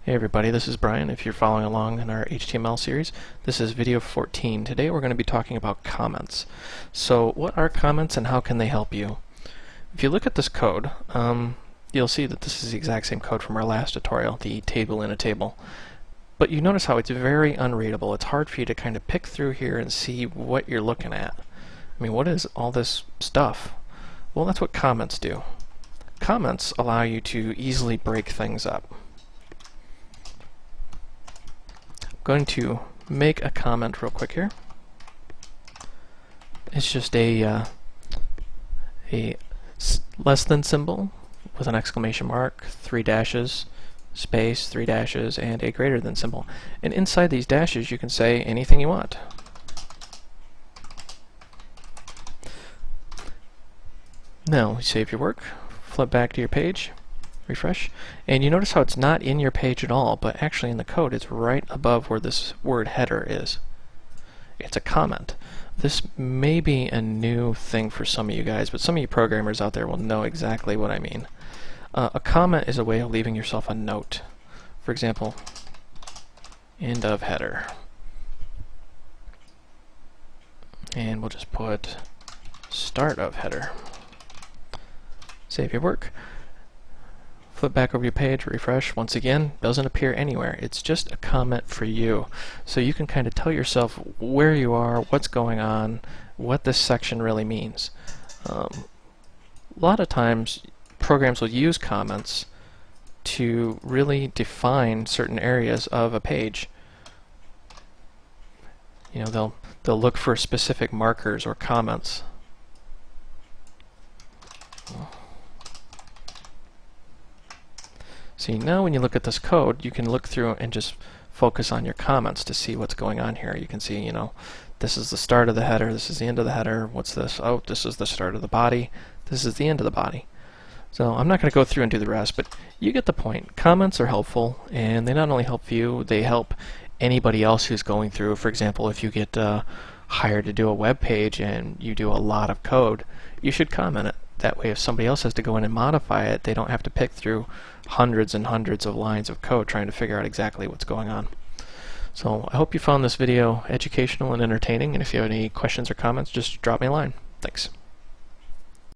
Hey everybody, this is Brian. If you're following along in our HTML series, this is video 14. Today we're going to be talking about comments. So what are comments and how can they help you? If you look at this code, you'll see that this is the exact same code from our last tutorial, the table in a table. But you notice how it's very unreadable. It's hard for you to kind of pick through here and see what you're looking at. I mean, what is all this stuff? Well, that's what comments do. Comments allow you to easily break things up. Going to make a comment real quick here. It's just a less than symbol with an exclamation mark, 3 dashes, space, 3 dashes, and a greater than symbol. And inside these dashes you can say anything you want. Now save your work, flip back to your page, refresh, and you notice how it's not in your page at all, but actually in the code it's right above where this word header is. It's a comment. This may be a new thing for some of you guys, but some of you programmers out there will know exactly what I mean. A comment is a way of leaving yourself a note. For example, end of header. And we'll just put start of header. Save your work. Flip back over your page, refresh. Once again, doesn't appear anywhere. It's just a comment for you. So you can kind of tell yourself where you are, what's going on, what this section really means. A lot of times programs will use comments to really define certain areas of a page. You know, they'll look for specific markers or comments. See, now when you look at this code, you can look through and just focus on your comments to see what's going on here. You can see, you know, this is the start of the header, this is the end of the header, what's this? Oh, this is the start of the body, this is the end of the body. So I'm not going to go through and do the rest, but you get the point. Comments are helpful, and they not only help you, they help anybody else who's going through. For example, if you get hired to do a web page and you do a lot of code, you should comment it. That way if somebody else has to go in and modify it, they don't have to pick through hundreds and hundreds of lines of code trying to figure out exactly what's going on. So I hope you found this video educational and entertaining, and if you have any questions or comments, just drop me a line. Thanks.